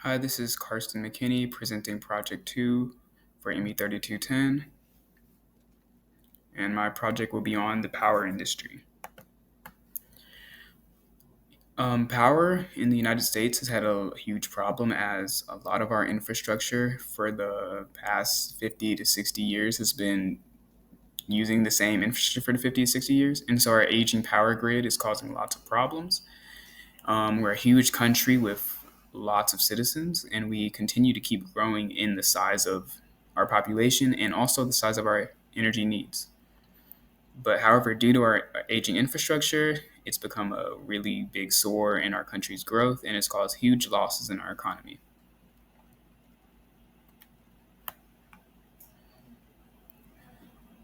Hi, this is Karsten McKinney presenting Project 2 for ME 3210, and my project will be on the power industry. Power in the United States has had a huge problem as a lot of our infrastructure for the past 50 to 60 years has been using the same infrastructure for the 50 to 60 years. And so our aging power grid is causing lots of problems. We're a huge country with lots of citizens, and we continue to keep growing in the size of our population and also the size of our energy needs. But however, due to our aging infrastructure, it's become a really big sore in our country's growth and it's caused huge losses in our economy.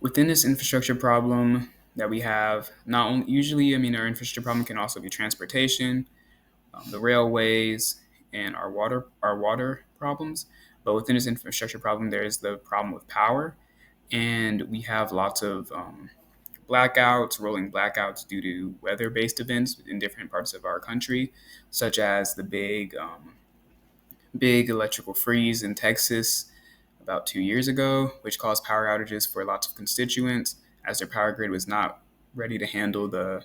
Within this infrastructure problem that we have, not only usually, our infrastructure problem can also be transportation, the railways, and our water problems. But within this infrastructure problem, there is the problem with power, and we have lots of blackouts, rolling blackouts due to weather-based events in different parts of our country, such as the big electrical freeze in Texas about 2 years ago, which caused power outages for lots of constituents, as their power grid was not ready to handle the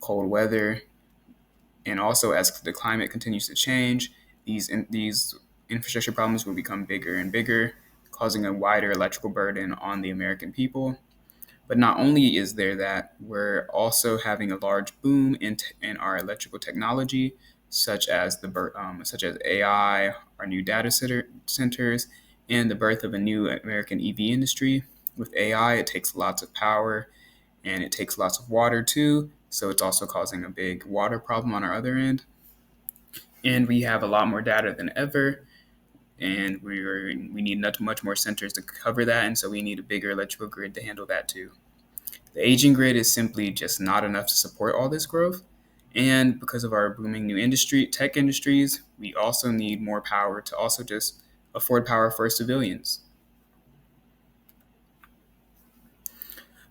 cold weather. And also, as the climate continues to change, these infrastructure problems will become bigger and bigger, causing a wider electrical burden on the American people. But not only is there that, we're also having a large boom in our electrical technology, such as AI, our new centers, and the birth of a new American EV industry. With AI, it takes lots of power and it takes lots of water too. So it's also causing a big water problem on our other end. And we have a lot more data than ever, and we need much more centers to cover that, and so we need a bigger electrical grid to handle that too. The aging grid is simply just not enough to support all this growth. And because of our booming new tech industries, we also need more power to also just afford power for civilians.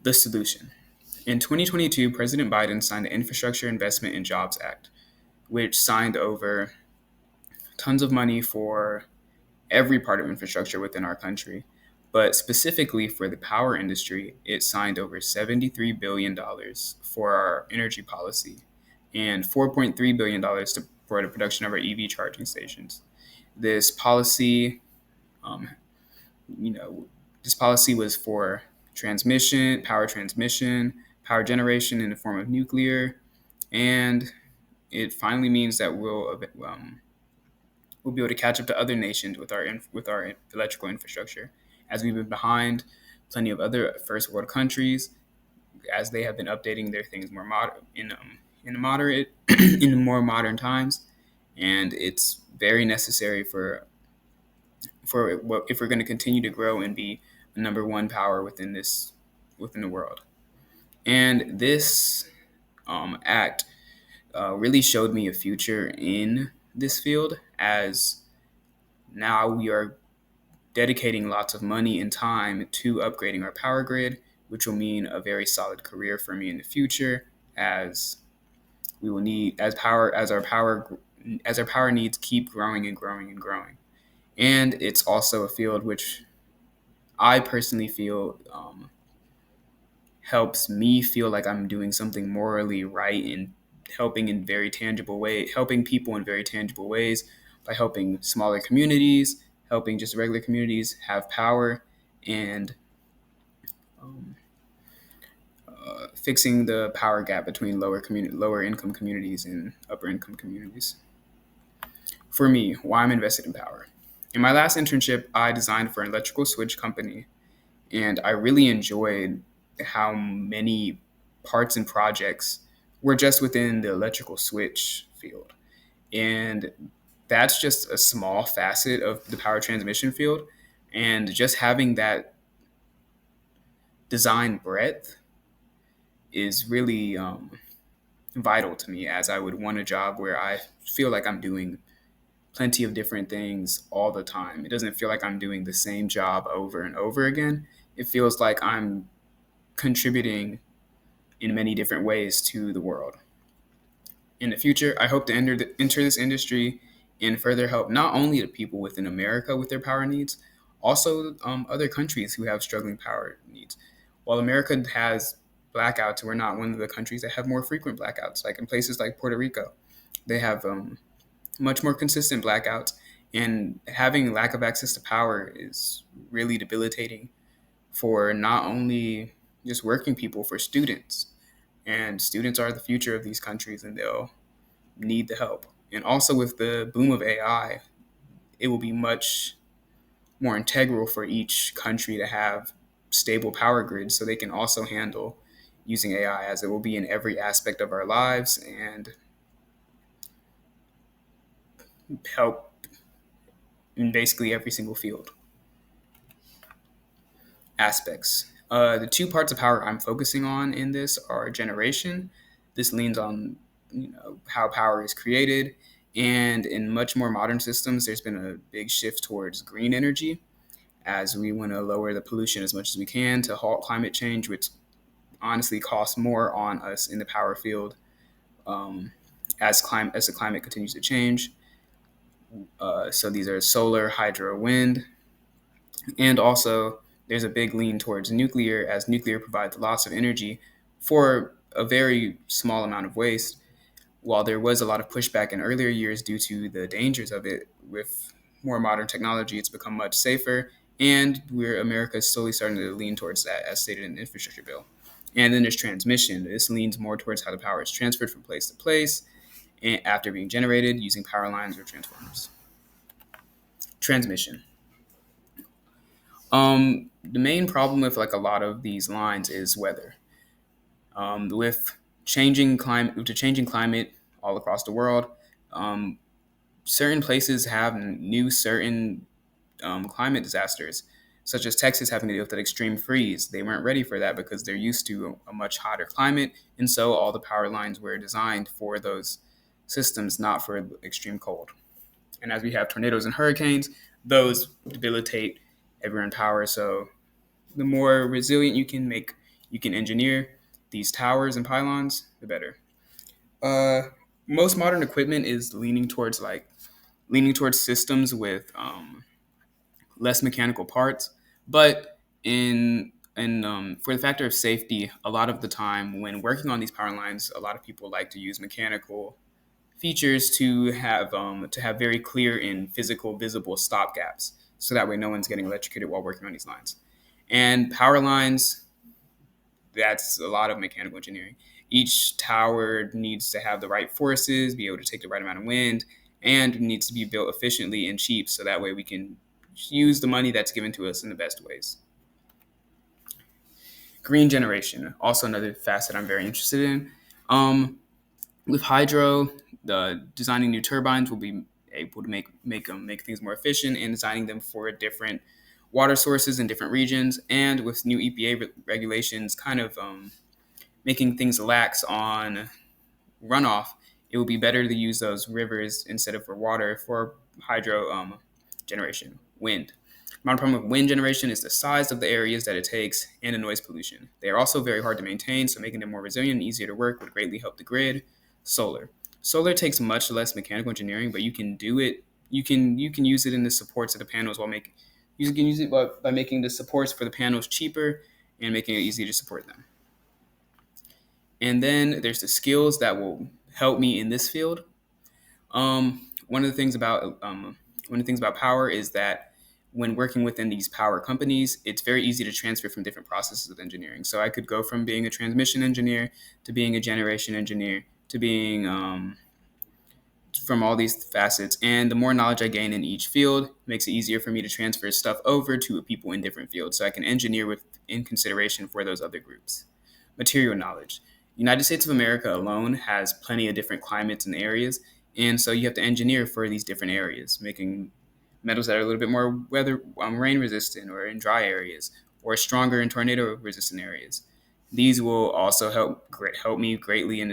The solution. In 2022, President Biden signed the Infrastructure Investment and Jobs Act, which signed over tons of money for every part of infrastructure within our country. But specifically for the power industry, it signed over $73 billion for our energy policy and $4.3 billion for the production of our EV charging stations. This policy, um, you know, this policy was for transmission, power generation in the form of nuclear, and it finally means that we'll be able to catch up to other nations with our electrical infrastructure, as we've been behind plenty of other first world countries, as they have been updating their things more moderate in more modern times, and it's very necessary for what if we're going to continue to grow and be the number one power within the world. And this act really showed me a future in this field, as now we are dedicating lots of money and time to upgrading our power grid, which will mean a very solid career for me in the future, as we will need as our power needs keep growing and growing and growing. And it's also a field which I personally feel helps me feel like I'm doing something morally right and helping people in very tangible ways by helping smaller communities, helping just regular communities have power, and um, fixing the power gap between lower income communities and upper income communities. For me, why I'm invested in power. In my last internship, I designed for an electrical switch company, and I really enjoyed how many parts and projects were just within the electrical switch field. And that's just a small facet of the power transmission field. And just having that design breadth is really vital to me, as I would want a job where I feel like I'm doing plenty of different things all the time. It doesn't feel like I'm doing the same job over and over again. It feels like I'm contributing in many different ways to the world. In the future, I hope to enter this industry and further help not only the people within America with their power needs, also other countries who have struggling power needs. While America has blackouts, we're not one of the countries that have more frequent blackouts. Like in places like Puerto Rico, they have much more consistent blackouts, and having lack of access to power is really debilitating for not only just working people, for students. And students are the future of these countries, and they'll need the help. And also, with the boom of AI, it will be much more integral for each country to have stable power grids so they can also handle using AI, as it will be in every aspect of our lives and help in basically every single field aspects. The two parts of power I'm focusing on in this are generation. This leans on how power is created, and in much more modern systems, there's been a big shift towards green energy, as we want to lower the pollution as much as we can to halt climate change, which honestly costs more on us in the power field as the climate continues to change. So these are solar, hydro, wind, and also there's a big lean towards nuclear, as nuclear provides lots of energy for a very small amount of waste. While there was a lot of pushback in earlier years due to the dangers of it, with more modern technology, it's become much safer, and America is slowly starting to lean towards that, as stated in the infrastructure bill. And then there's transmission. This leans more towards how the power is transferred from place to place and after being generated using power lines or transformers. Transmission. The main problem with like a lot of these lines is weather. With changing climate all across the world, um, certain places have certain climate disasters, such as Texas having to deal with that extreme freeze. They weren't ready for that because they're used to a much hotter climate, and so all the power lines were designed for those systems, not for extreme cold. And as we have tornadoes and hurricanes, those debilitate everyone power. So the more resilient you can engineer these towers and pylons, the better. Uh, Most modern equipment is leaning towards systems with less mechanical parts, but for the factor of safety, a lot of the time when working on these power lines, a lot of people like to use mechanical features to have very clear and physical visible stop gaps, so that way no one's getting electrocuted while working on these lines. And power lines, that's a lot of mechanical engineering. Each tower needs to have the right forces, be able to take the right amount of wind, and needs to be built efficiently and cheap, so that way we can use the money that's given to us in the best ways. Green generation, also another facet I'm very interested in. With hydro, the designing new turbines will be able to make things more efficient, and designing them for different water sources in different regions. And with new EPA regulations, kind of making things lax on runoff, it would be better to use those rivers instead of for water for hydro generation. Wind. My problem with wind generation is the size of the areas that it takes and the noise pollution. They are also very hard to maintain, so making them more resilient and easier to work would greatly help the grid. Solar. Solar takes much less mechanical engineering, but you can do it. You can use it in the supports of the panels while making you can use it by making the supports for the panels cheaper and making it easy to support them. And then there's the skills that will help me in this field. One of the things about power is that when working within these power companies, it's very easy to transfer from different processes of engineering. So I could go from being a transmission engineer to being a generation engineer to being from all these facets. And the more knowledge I gain in each field makes it easier for me to transfer stuff over to people in different fields. So I can engineer with in consideration for those other groups. Material knowledge. United States of America alone has plenty of different climates and areas, and so you have to engineer for these different areas, making metals that are a little bit more rain resistant or in dry areas, or stronger in tornado resistant areas. These will also help me greatly in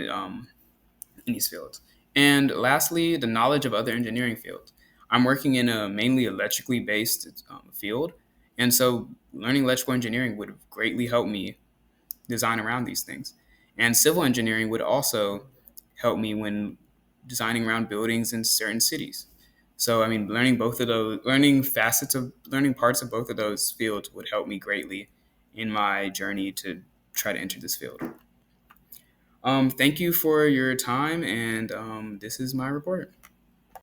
these fields. And lastly, the knowledge of other engineering fields. I'm working in a mainly electrically based field, and so learning electrical engineering would greatly help me design around these things. And civil engineering would also help me when designing around buildings in certain cities. So, I mean, learning parts of both of those fields would help me greatly in my journey to try to enter this field. Thank you for your time, and this is my report.